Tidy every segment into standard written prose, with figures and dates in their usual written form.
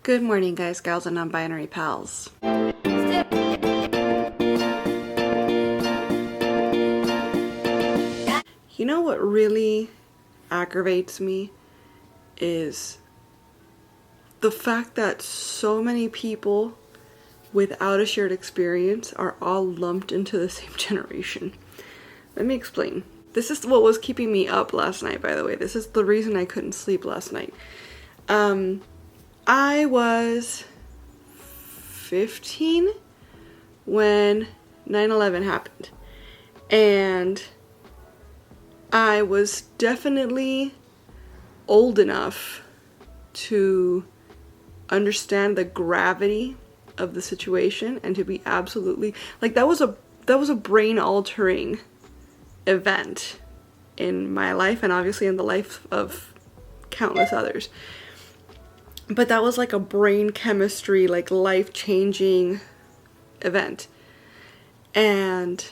Good morning, guys, gals, and non-binary pals. You know what really aggravates me is the fact that so many people without a shared experience are all lumped into the same generation. Let me explain. This is what was keeping me up last night, by the way. This is the reason I couldn't sleep last night. I was 15 when 9/11 happened. And I was definitely old enough to understand the gravity of the situation and to be absolutely like that was a brain altering event in my life and obviously in the life of countless others. But that was like a brain chemistry, like life-changing event. And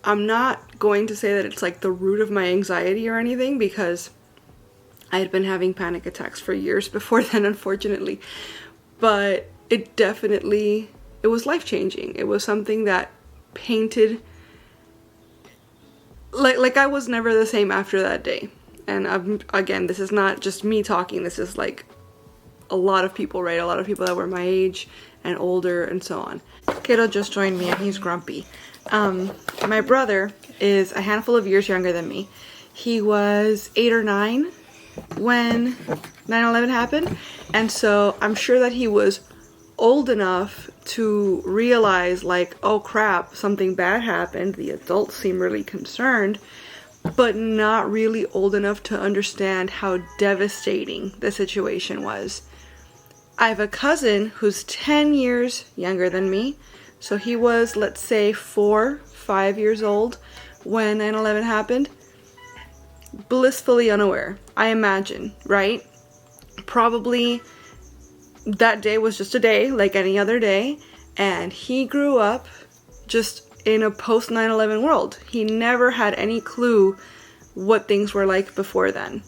I'm not going to say that it's like the root of my anxiety or anything, because I had been having panic attacks for years before then, unfortunately. But it was life-changing. It was something that painted, like I was never the same after that day. And again, this is not just me talking, this is like a lot of people, right? A lot of people that were my age and older and so on. Kiddo just joined me and he's grumpy. My brother is a handful of years younger than me. He was 8 or 9 when 9/11 happened. And so I'm sure that he was old enough to realize like, oh crap, something bad happened. The adults seem really concerned, but not really old enough to understand how devastating the situation was. I have a cousin who's 10 years younger than me. So he was, let's say, 4, 5 years old when 9/11 happened. Blissfully unaware, I imagine, right? Probably that day was just a day, like any other day. And he grew up just in a post 9/11 world. He never had any clue what things were like before then.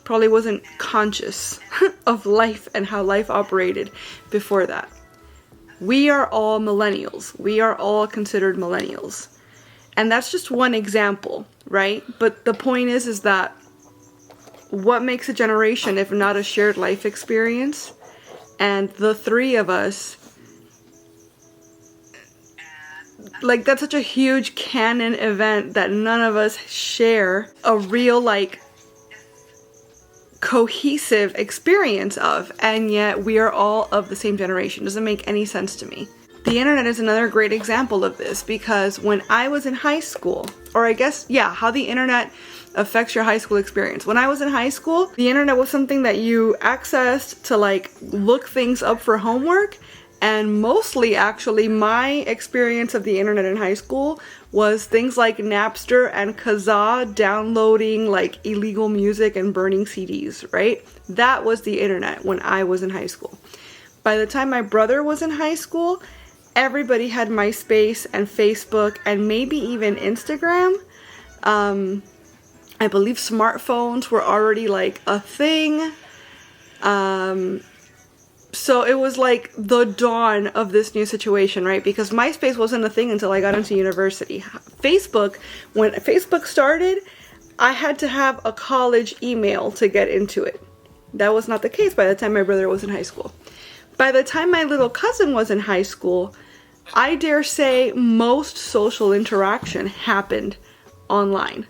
Probably wasn't conscious of life and how life operated before that. We are all millennials. We are all considered millennials. And that's just one example, right? But the point is that what makes a generation if not a shared life experience? And the three of us, like that's such a huge canon event that none of us share a real like cohesive experience of, and yet we are all of the same generation. Doesn't make any sense to me. The internet is another great example of this, because when I was in high school, or I guess, yeah, how the internet affects your high school experience. When I was in high school, the internet was something that you accessed to like look things up for homework. And mostly, actually, my experience of the internet in high school was things like Napster and Kazaa, downloading like illegal music and burning CDs, right? That was the internet when I was in high school. By the time my brother was in high school, everybody had MySpace and Facebook and maybe even Instagram. I believe smartphones were already like a thing. So it was like the dawn of this new situation, right? Because MySpace wasn't a thing until I got into university. Facebook, when Facebook started, I had to have a college email to get into it. That was not the case by the time my brother was in high school. By the time my little cousin was in high school, I dare say most social interaction happened online.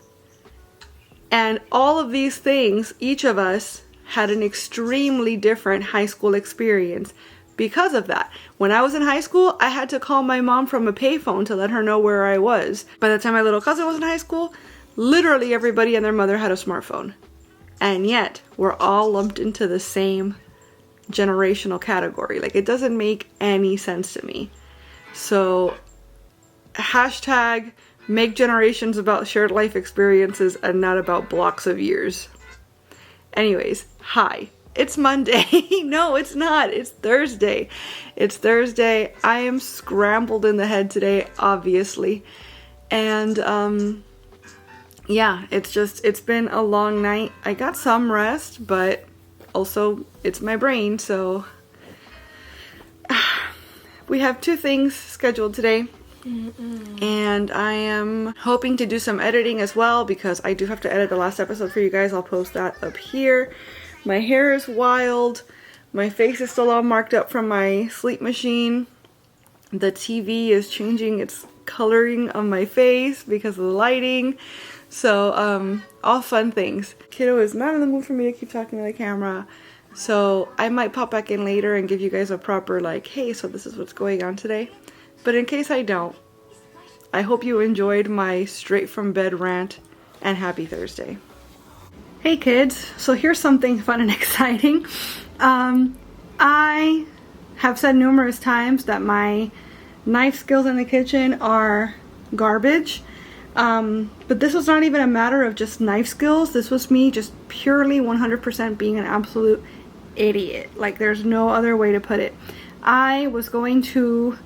And all of these things, each of us had an extremely different high school experience because of that. When I was in high school, I had to call my mom from a payphone to let her know where I was. By the time my little cousin was in high school, literally everybody and their mother had a smartphone. And yet, we're all lumped into the same generational category. Like, it doesn't make any sense to me. So, hashtag make generations about shared life experiences and not about blocks of years. Anyways, hi. It's Monday. No, it's not. It's Thursday. It's Thursday. I am scrambled in the head today, obviously. And, yeah, it's been a long night. I got some rest, but also it's my brain, so We have two things scheduled today. And I am hoping to do some editing as well because I do have to edit the last episode for you guys. I'll post that up here. My hair is wild. My face is still all marked up from my sleep machine. The TV is changing its coloring on my face because of the lighting. So, all fun things. Kiddo is not in the mood for me to keep talking to the camera. So, I might pop back in later and give you guys a proper like, hey, so this is what's going on today. But in case I don't, I hope you enjoyed my straight from bed rant and happy Thursday. Hey kids, so here's something fun and exciting. I have said numerous times that my knife skills in the kitchen are garbage. But this was not even a matter of just knife skills. This was me just purely 100% being an absolute idiot. Like there's no other way to put it. I was going to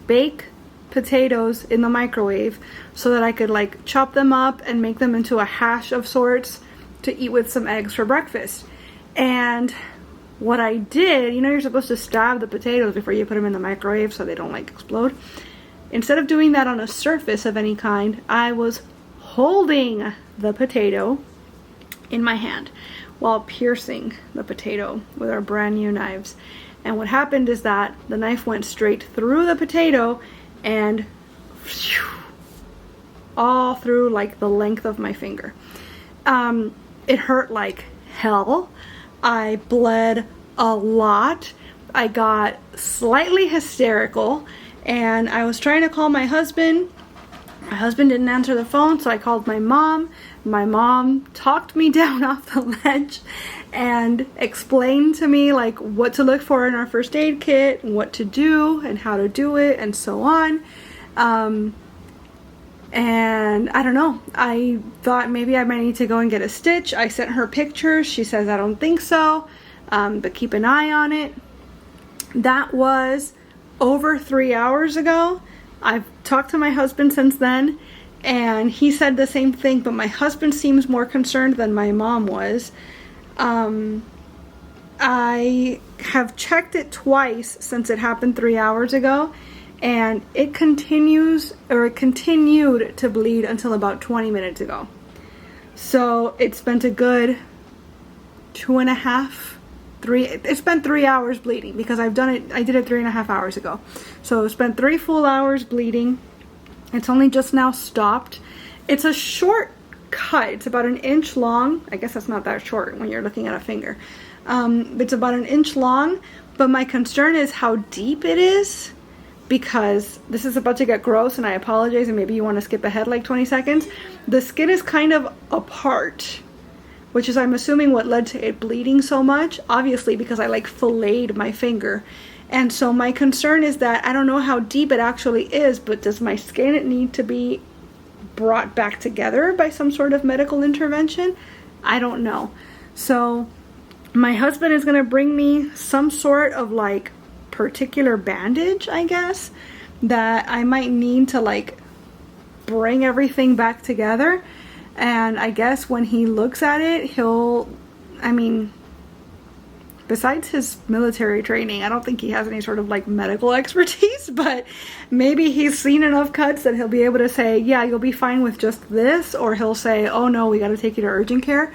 bake potatoes in the microwave so that I could like chop them up and make them into a hash of sorts to eat with some eggs for breakfast. And what I did, you know, you're supposed to stab the potatoes before you put them in the microwave so they don't like explode. Instead of doing that on a surface of any kind, I was holding the potato in my hand while piercing the potato with our brand new knives. And what happened is that the knife went straight through the potato and all through like the length of my finger. It hurt like hell. I bled a lot. I got slightly hysterical and I was trying to call my husband. My husband didn't answer the phone, so I called my mom. My mom talked me down off the ledge and explained to me like what to look for in our first aid kit, what to do and how to do it and so on. And I don't know, I thought maybe I might need to go and get a stitch. I sent her pictures. She says I don't think so, but keep an eye on it. That was over 3 hours ago. I've talked to my husband since then and he said the same thing, but my husband seems more concerned than my mom was. I have checked it twice since it happened 3 hours ago, and it continued to bleed until about 20 minutes ago. So it spent a good 2.5, 3, it spent 3 hours bleeding because I did it 3.5 hours ago. So it spent 3 full hours bleeding. It's only just now stopped. It's a short cut. It's about 1 inch long. I guess that's not that short when you're looking at a finger. It's about 1 inch long, but my concern is how deep it is, because this is about to get gross and I apologize and maybe you want to skip ahead like 20 seconds. The skin is kind of apart, which is I'm assuming what led to it bleeding so much, obviously because I like filleted my finger. And so my concern is that I don't know how deep it actually is, but does my skin need to be brought back together by some sort of medical intervention? I don't know. So my husband is gonna bring me some sort of like particular bandage, I guess, that I might need to like bring everything back together. And I guess when he looks at it, besides his military training, I don't think he has any sort of like medical expertise, but maybe he's seen enough cuts that he'll be able to say, yeah, you'll be fine with just this, or he'll say, oh no, we got to take you to urgent care.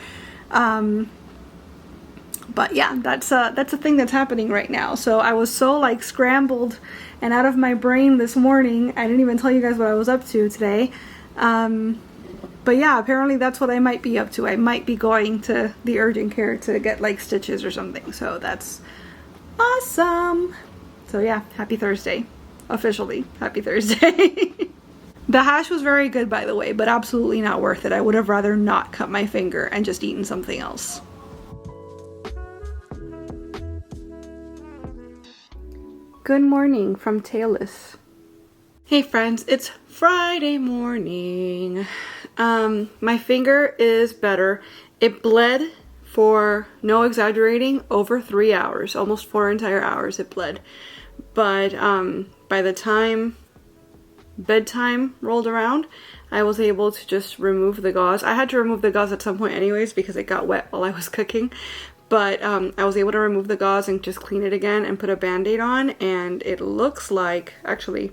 But yeah, that's a thing that's happening right now. So I was so like scrambled and out of my brain this morning. I didn't even tell you guys what I was up to today. But yeah, apparently that's what I might be up to. I might be going to the urgent care to get like stitches or something. So that's awesome. So yeah, happy Thursday. Officially, happy Thursday. The hash was very good, by the way, but absolutely not worth it. I would have rather not cut my finger and just eaten something else. Good morning from Talus. Hey friends, it's Friday morning. My finger is better. It bled for, no exaggerating, over 3 hours, almost 4 entire hours it bled. But by the time bedtime rolled around, I was able to just remove the gauze. I had to remove the gauze at some point anyways because it got wet while I was cooking. But I was able to remove the gauze and just clean it again and put a band-aid on, and it looks like, actually,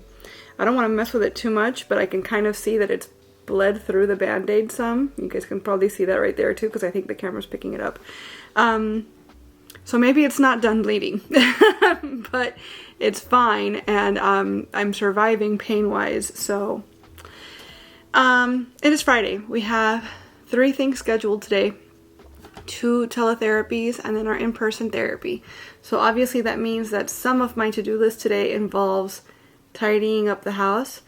I don't want to mess with it too much, but I can kind of see that it's bled through the band-aid some. You guys can probably see that right there too, because I think the camera's picking it up. So maybe it's not done bleeding, but it's fine, and I'm surviving pain-wise. So it is Friday. We have 3 things scheduled today. 2 teletherapies and then our in-person therapy. So obviously that means that some of my to-do list today involves tidying up the house.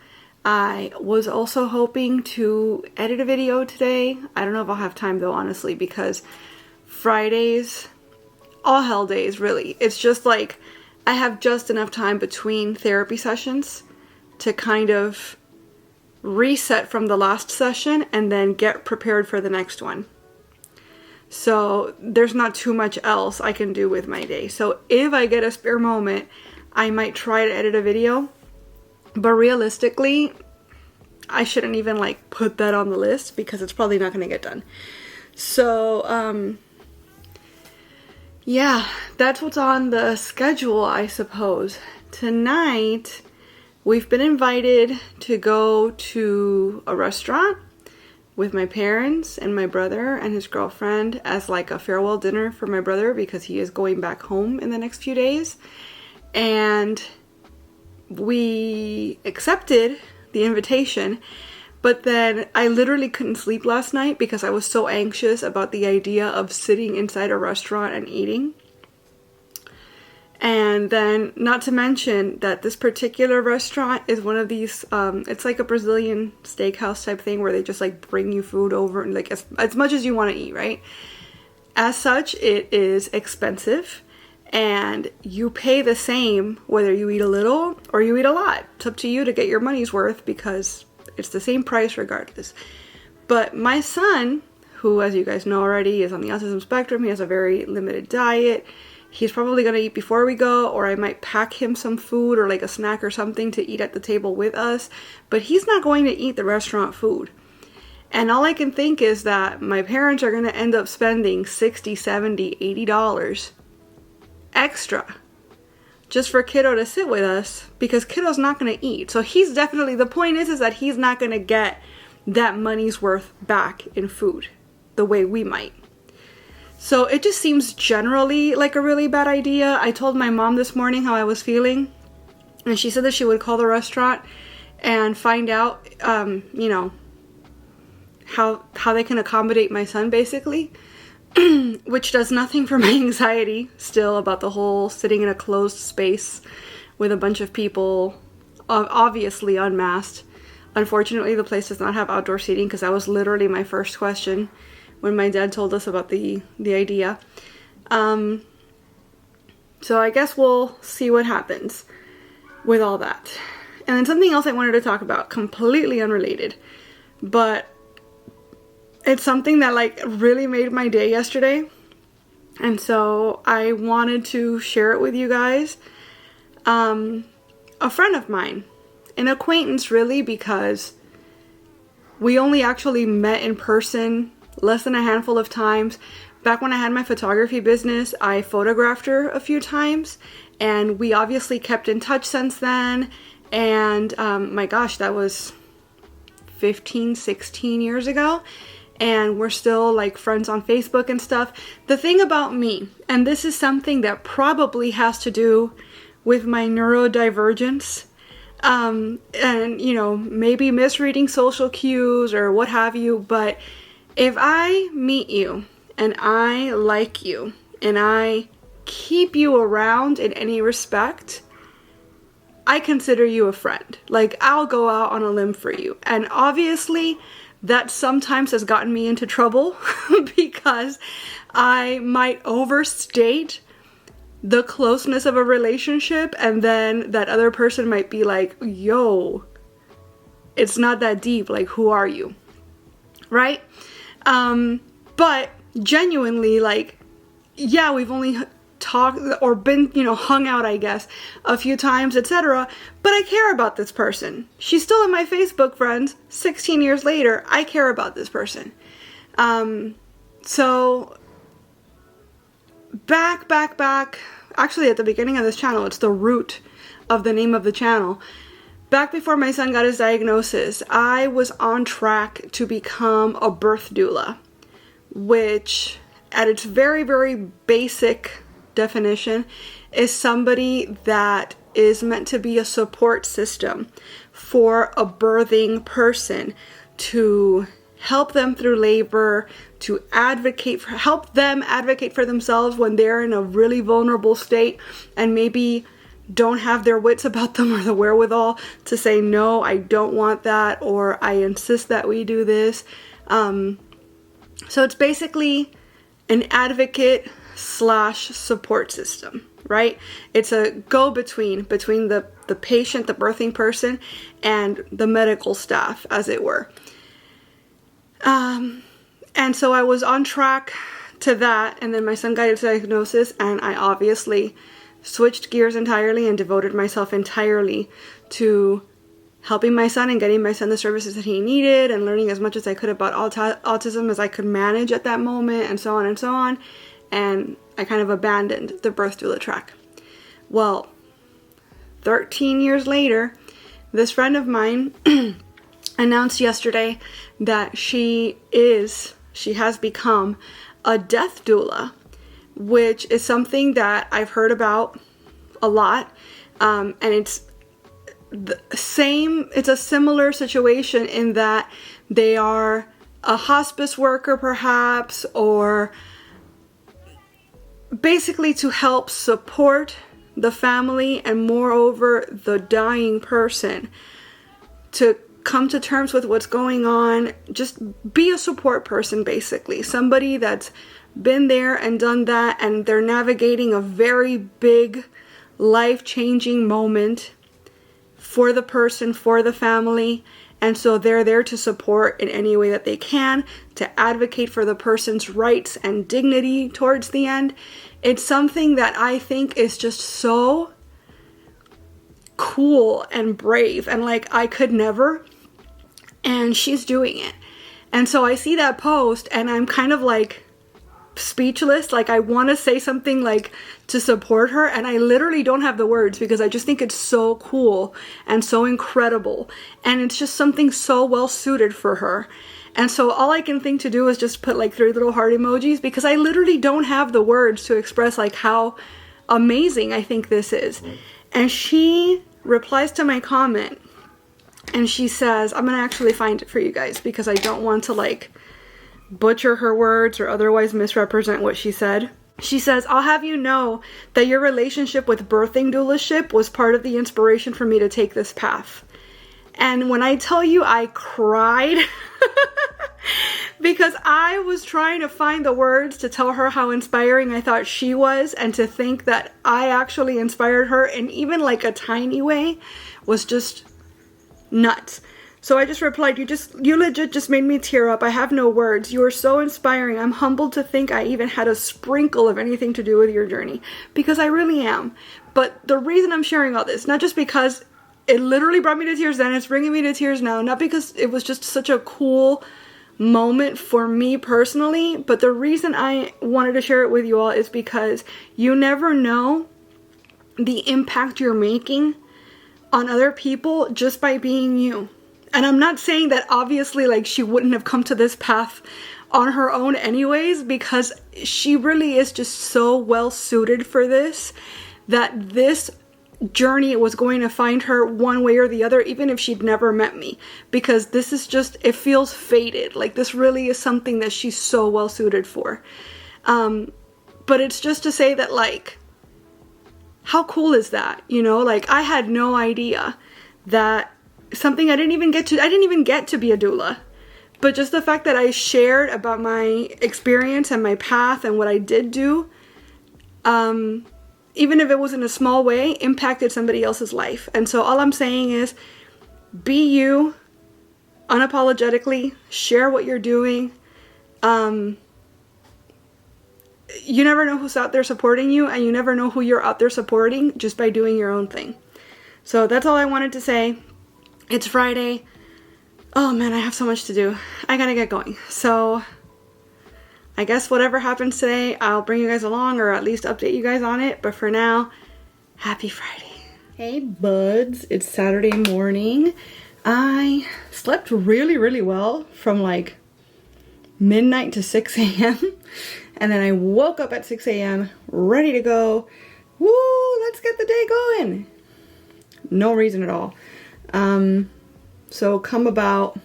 I was also hoping to edit a video today. I don't know if I'll have time though, honestly, because Fridays, all hell days really. It's just like I have just enough time between therapy sessions to kind of reset from the last session and then get prepared for the next one. So there's not too much else I can do with my day. So if I get a spare moment, I might try to edit a video. But realistically, I shouldn't even like put that on the list because it's probably not going to get done. So, yeah, that's what's on the schedule, I suppose. Tonight, we've been invited to go to a restaurant with my parents and my brother and his girlfriend as like a farewell dinner for my brother because he is going back home in the next few days. And we accepted the invitation, but then I literally couldn't sleep last night because I was so anxious about the idea of sitting inside a restaurant and eating. And then, not to mention that this particular restaurant is one of these, it's like a Brazilian steakhouse type thing where they just like bring you food over and like as much as you want to eat, right? As such, it is expensive and you pay the same whether you eat a little or you eat a lot. It's up to you to get your money's worth because it's the same price regardless. But my son, who as you guys know already is on the autism spectrum, he has a very limited diet. He's probably going to eat before we go, or I might pack him some food or like a snack or something to eat at the table with us. But he's not going to eat the restaurant food. And all I can think is that my parents are going to end up spending $60, $70, $80 extra just for kiddo to sit with us because kiddo's not going to eat. So he's definitely, the point is that he's not going to get that money's worth back in food the way we might. So it just seems generally like a really bad idea. I told my mom this morning how I was feeling, and she said that she would call the restaurant and find out, you know, how they can accommodate my son, basically, which does nothing for my anxiety still about the whole sitting in a closed space with a bunch of people, obviously unmasked. Unfortunately, the place does not have outdoor seating because that was literally my first question when my dad told us about the idea. So I guess we'll see what happens with all that. And then something else I wanted to talk about, completely unrelated, but it's something that like really made my day yesterday. And so I wanted to share it with you guys. A friend of mine, an acquaintance really, because we only actually met in person less than a handful of times. Back when I had my photography business, I photographed her a few times, and we obviously kept in touch since then. And my gosh, that was 15, 16 years ago. And we're still like friends on Facebook and stuff. The thing about me, and this is something that probably has to do with my neurodivergence, and you know, maybe misreading social cues or what have you, but if I meet you and I like you and I keep you around in any respect, I consider you a friend. Like, I'll go out on a limb for you. And obviously that sometimes has gotten me into trouble because I might overstate the closeness of a relationship, and then that other person might be like, yo, it's not that deep, like, who are you? Right? But genuinely, like, yeah, we've only talked or been, you know, hung out, I guess, a few times, etc. But I care about this person. She's still in my Facebook friends. 16 years later, I care about this person. So back, actually at the beginning of this channel, it's the root of the name of the channel. Back before my son got his diagnosis, I was on track to become a birth doula, which at its very, very basic definition is somebody that is meant to be a support system for a birthing person, to help them through labor, to help them advocate for themselves when they're in a really vulnerable state and maybe don't have their wits about them or the wherewithal to say, no, I don't want that, or I insist that we do this. So it's basically an advocate / support system, right? It's a go-between between the patient, the birthing person, and the medical staff, as it were. And so I was on track to that, and then my son got his diagnosis, and I obviously switched gears entirely and devoted myself entirely to helping my son and getting my son the services that he needed and learning as much as I could about autism as I could manage at that moment, and so on and so on. And I kind of abandoned the birth doula track. Well, 13 years later, this friend of mine announced yesterday that she has become a death doula, which is something that I've heard about a lot. And it's a similar situation in that they are a hospice worker perhaps, or basically to help support the family and moreover the dying person to come to terms with what's going on. Just be a support person, basically. Somebody that's been there and done that, and they're navigating a very big, life-changing moment for the person, for the family, and so they're there to support in any way that they can, to advocate for the person's rights and dignity towards the end. It's something that I think is just so cool and brave, and like I could never, and she's doing it. And so I see that post and I'm kind of like speechless. Like I want to say something like to support her, and I literally don't have the words because I just think it's so cool and so incredible, and it's just something so well suited for her. And so all I can think to do is just put like 3 little heart emojis, because I literally don't have the words to express like how amazing I think this is. And she replies to my comment and she says, I'm gonna actually find it for you guys because I don't want to like butcher her words or otherwise misrepresent what she said. She says, I'll have you know that your relationship with birthing doulaship was part of the inspiration for me to take this path. And when I tell you I cried because I was trying to find the words to tell her how inspiring I thought she was, and to think that I actually inspired her in even like a tiny way was just nuts. So I just replied, you legit just made me tear up. I have no words. You are so inspiring. I'm humbled to think I even had a sprinkle of anything to do with your journey, because I really am. But the reason I'm sharing all this, not just because it literally brought me to tears then, it's bringing me to tears now, not because it was just such a cool moment for me personally, but the reason I wanted to share it with you all is because you never know the impact you're making on other people just by being you. And I'm not saying that obviously like she wouldn't have come to this path on her own anyways, because she really is just so well suited for this, that this journey was going to find her one way or the other, even if she'd never met me, because this is just, it feels fated. Like this really is something that she's so well suited for. But it's just to say that like, how cool is that? You know, like I had no idea that something I didn't even get to be a doula, but just the fact that I shared about my experience and my path and what I did do, even if it was in a small way, impacted somebody else's life. And so all I'm saying is, be you, unapologetically, share what you're doing. You never know who's out there supporting you, and you never know who you're out there supporting just by doing your own thing. So that's all I wanted to say. It's Friday. Oh man, I have so much to do. I gotta get going. So I guess whatever happens today, I'll bring you guys along or at least update you guys on it. But for now, happy Friday. Hey buds, it's Saturday morning. I slept really well from like midnight to 6 a.m. and then I woke up at 6 a.m. ready to go. Woo, let's get the day going. No reason at all. So come about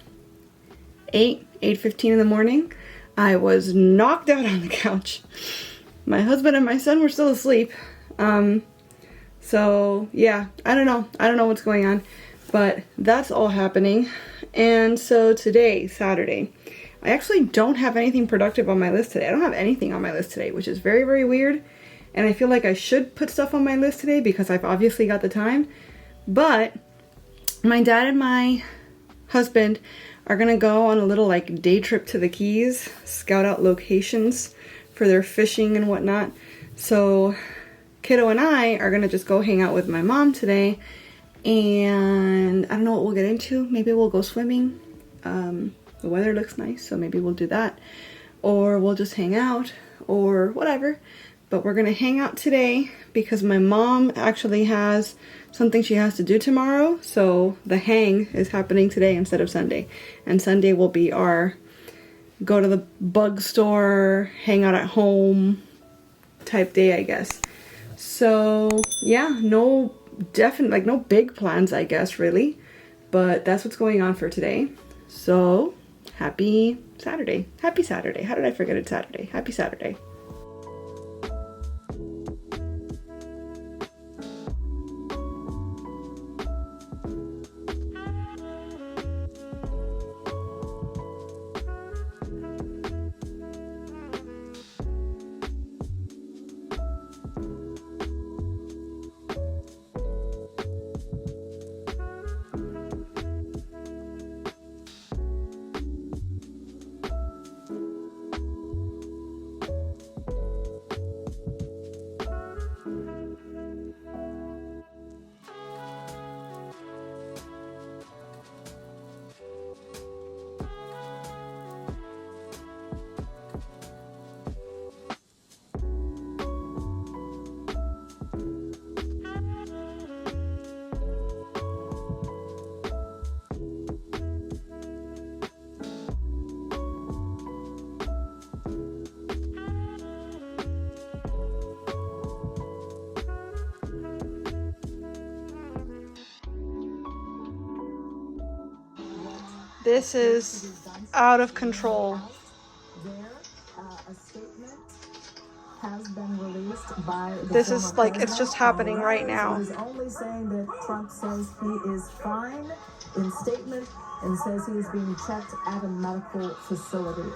8:15 in the morning, I was knocked out on the couch. My husband and my son were still asleep. So yeah, I don't know what's going on, but that's all happening. And so today, Saturday, I actually don't have anything productive on my list today. I don't have anything on my list today, which is very weird. And I feel like I should put stuff on my list today because I've obviously got the time. But my dad and my husband are gonna go on a little like day trip to the Keys, scout out locations for their fishing and whatnot. So kiddo and I are gonna just go hang out with my mom today, and I don't know what we'll get into. Maybe we'll go swimming. The weather looks nice, so maybe we'll do that, or we'll just hang out or whatever. But we're gonna hang out today because my mom actually has something she has to do tomorrow. So the hang is happening today instead of Sunday. And Sunday will be our go to the bug store, hang out at home type day, I guess. So yeah, no big plans, I guess, really. But that's what's going on for today. So happy Saturday. Happy Saturday. How did I forget it's Saturday? Happy Saturday. This is out of control. A statement has been released by the This is like, it's just happening right now. It is only saying that Trump says he is fine in statement and says he is being checked at a medical facility.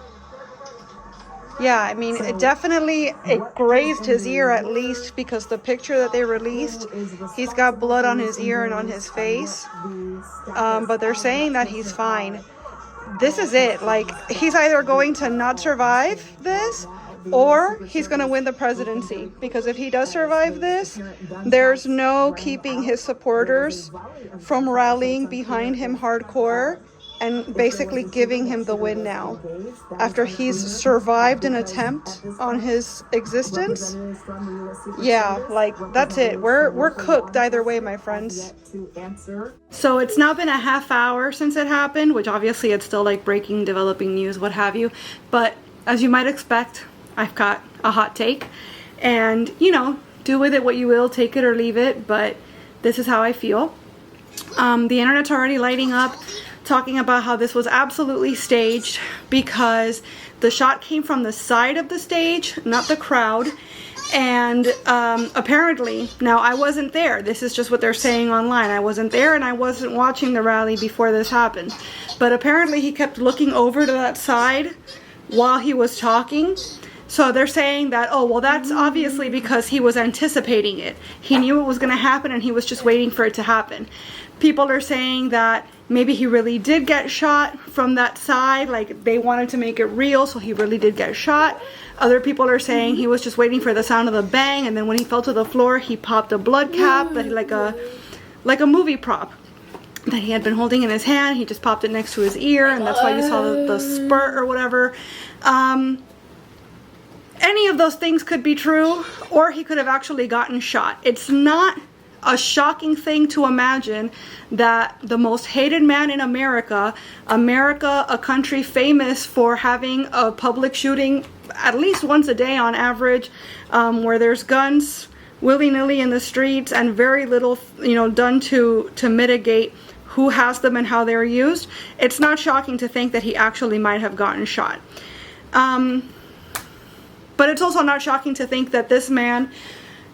Yeah, I mean, it definitely, it grazed his ear at least, because the picture that they released, he's got blood on his ear and on his face. But they're saying that he's fine. This is it. Like, he's either going to not survive this, or he's going to win the presidency. Because if he does survive this, there's no keeping his supporters from rallying behind him hardcore and basically giving him the win now, after he's survived an attempt on his existence. Yeah, like, that's it. We're cooked either way, my friends. So it's now been a half hour since it happened, which obviously it's still like breaking, developing news, what have you. But as you might expect, I've got a hot take, and you know, do with it what you will, take it or leave it, but this is how I feel. The internet's already lighting up, talking about how this was absolutely staged because the shot came from the side of the stage, not the crowd. And apparently, now I wasn't there. This is just what they're saying online. I wasn't there and I wasn't watching the rally before this happened. But apparently he kept looking over to that side while he was talking. So they're saying that, oh, well, that's obviously because he was anticipating it. He knew it was going to happen and he was just waiting for it to happen. People are saying that maybe he really did get shot from that side, like they wanted to make it real, so he really did get shot. Other people are saying he was just waiting for the sound of the bang, and then when he fell to the floor, he popped a blood cap, that he, like a movie prop that he had been holding in his hand. He just popped it next to his ear, and that's why you saw the spurt or whatever. any of those things could be true, or he could have actually gotten shot. It's not a shocking thing to imagine that the most hated man in America, a country famous for having a public shooting at least once a day on average, where there's guns willy-nilly in the streets and very little, done to mitigate who has them and how they're used. It's not shocking to think that he actually might have gotten shot. But it's also not shocking to think that this man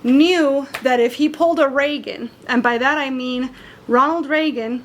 knew that if he pulled a Reagan, and by that I mean Ronald Reagan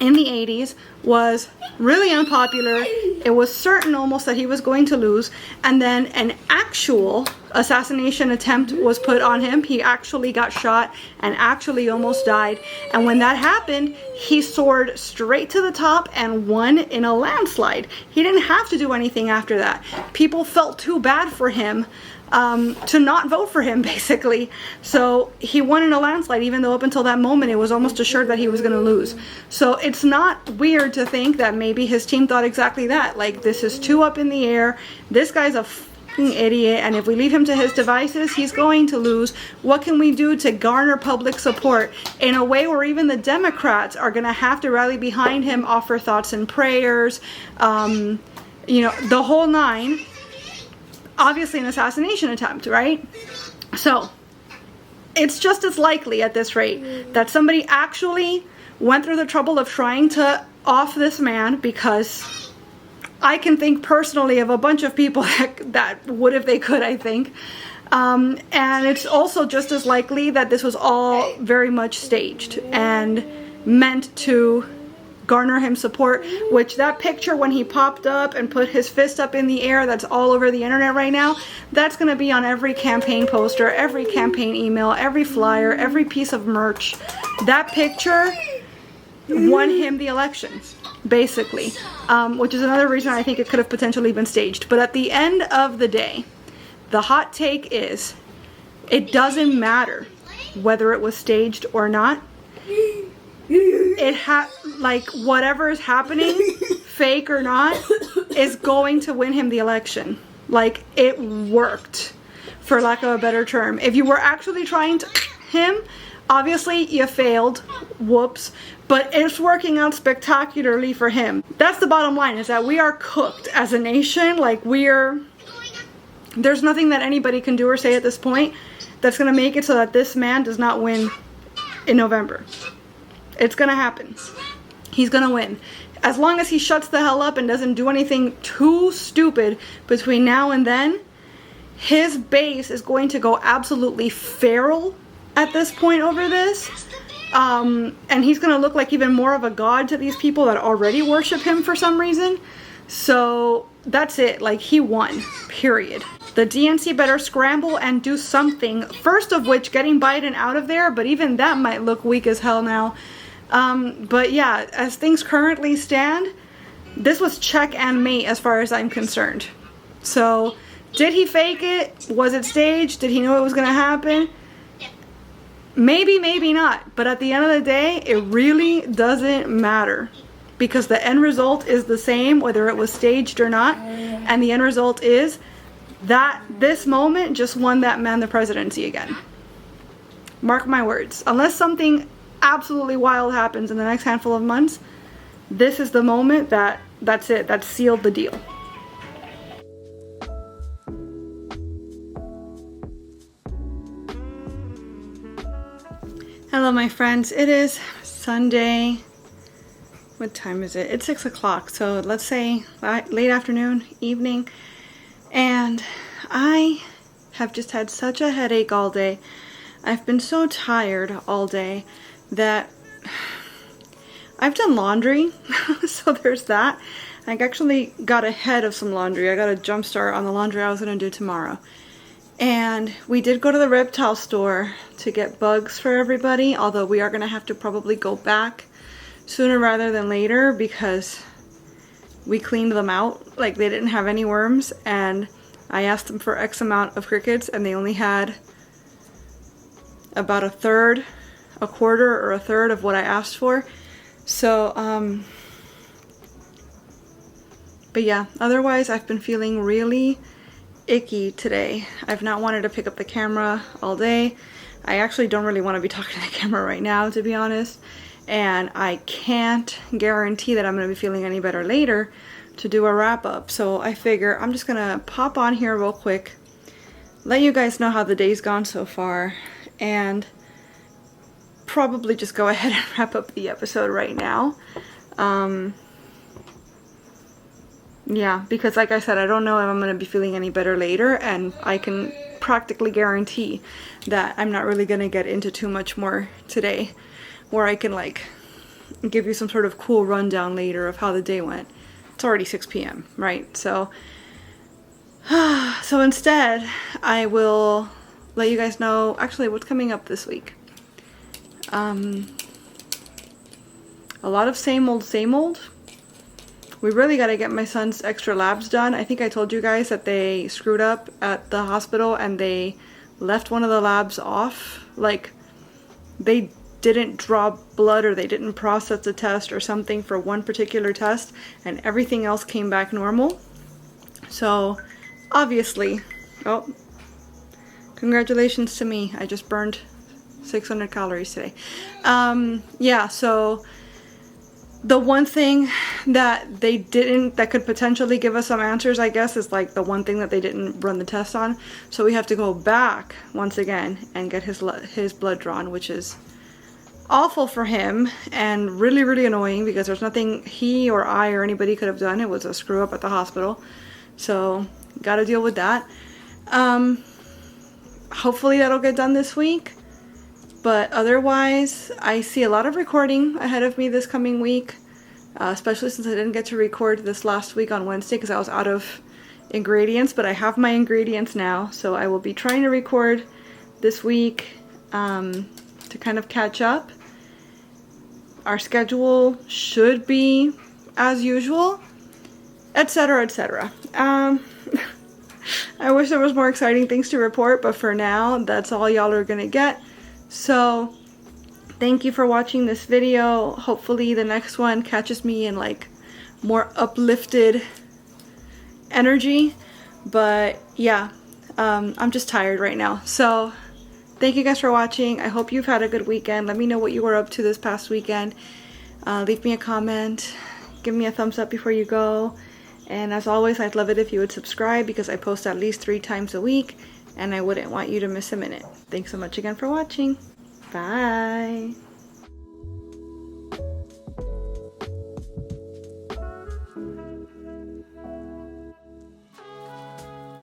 in the 80s was really unpopular, it was certain almost that he was going to lose, and then an actual assassination attempt was put on him. He actually got shot and actually almost died, and when that happened, he soared straight to the top and won in a landslide. He didn't have to do anything after that. People felt too bad for him to not vote for him, basically. So he won in a landslide, even though up until that moment it was almost assured that he was going to lose. So it's not weird to think that maybe his team thought exactly that. Like, this is too up in the air. This guy's a fucking idiot, and if we leave him to his devices, he's going to lose. What can we do to garner public support in a way where even the Democrats are going to have to rally behind him, offer thoughts and prayers, the whole nine? Obviously an assassination attempt, right? So it's just as likely at this rate that somebody actually went through the trouble of trying to off this man, because I can think personally of a bunch of people that would if they could, I think. And it's also just as likely that this was all very much staged and meant to garner him support, which that picture when he popped up and put his fist up in the air, that's all over the internet right now, that's going to be on every campaign poster, every campaign email, every flyer, every piece of merch. That picture won him the election, basically, which is another reason I think it could have potentially been staged. But at the end of the day, the hot take is, it doesn't matter whether it was staged or not. Whatever is happening, fake or not, is going to win him the election. Like, it worked, for lack of a better term. If you were actually trying to him, obviously you failed, whoops, but it's working out spectacularly for him. That's the bottom line, is that we are cooked as a nation. Like, there's nothing that anybody can do or say at this point that's going to make it so that this man does not win in November. It's gonna happen. He's gonna win. As long as he shuts the hell up and doesn't do anything too stupid between now and then, his base is going to go absolutely feral at this point over this. And he's gonna look like even more of a god to these people that already worship him for some reason. So that's it. Like, he won, period. The DNC better scramble and do something. First of which, getting Biden out of there, but even that might look weak as hell now. But yeah, as things currently stand, this was check and mate as far as I'm concerned. So, did he fake it? Was it staged? Did he know it was going to happen? Maybe, maybe not. But at the end of the day, it really doesn't matter. Because the end result is the same, whether it was staged or not. And the end result is that this moment just won that man the presidency again. Mark my words. Unless something absolutely wild happens in the next handful of months, this is the moment that's it. That sealed the deal. Hello, my friends. It is Sunday. What time is it? It's 6 o'clock. So let's say late afternoon, evening. And I have just had such a headache all day. I've been so tired all day that I've done laundry. So there's that. I actually got ahead of some laundry. I got a jump start on the laundry I was going to do tomorrow. And we did go to the reptile store to get bugs for everybody, although we are going to have to probably go back sooner rather than later because we cleaned them out. Like, they didn't have any worms, and I asked them for X amount of crickets and they only had about a quarter or a third of what I asked for. So, but yeah, otherwise I've been feeling really icky today. I've not wanted to pick up the camera all day. I actually don't really want to be talking to the camera right now, to be honest. And I can't guarantee that I'm going to be feeling any better later to do a wrap up. So I figure I'm just going to pop on here real quick, let you guys know how the day's gone so far, and probably just go ahead and wrap up the episode right now. Yeah, because like I said, I don't know if I'm going to be feeling any better later, and I can practically guarantee that I'm not really going to get into too much more today, where I can like give you some sort of cool rundown later of how the day went. It's already 6 p.m., right? So instead, I will let you guys know actually what's coming up this week. A lot of same old. We really got to get my son's extra labs done. I think I told you guys that they screwed up at the hospital and they left one of the labs off. Like, they didn't draw blood or they didn't process the test or something for one particular test, and everything else came back normal. So, obviously, oh, congratulations to me. I just burned 600 calories today. Yeah, so the one thing that they didn't, that could potentially give us some answers, I guess, is like the one thing that they didn't run the test on. So we have to go back once again and get his blood drawn, which is awful for him and really, really annoying because there's nothing he or I or anybody could have done. It was a screw up at the hospital. So got to deal with that. Hopefully that'll get done this week. But otherwise, I see a lot of recording ahead of me this coming week, especially since I didn't get to record this last week on Wednesday because I was out of ingredients, but I have my ingredients now, so I will be trying to record this week to kind of catch up. Our schedule should be as usual, etc., etc. I wish there was more exciting things to report, but for now, that's all y'all are gonna get. So, thank you for watching this video. Hopefully the next one catches me in like more uplifted energy. But yeah, I'm just tired right now. So, thank you guys for watching. I hope you've had a good weekend. Let me know what you were up to this past weekend. Leave me a comment. Give me a thumbs up before you go. And as always, I'd love it if you would subscribe because I post at least 3 times a week. And I wouldn't want you to miss a minute. Thanks so much again for watching. Bye.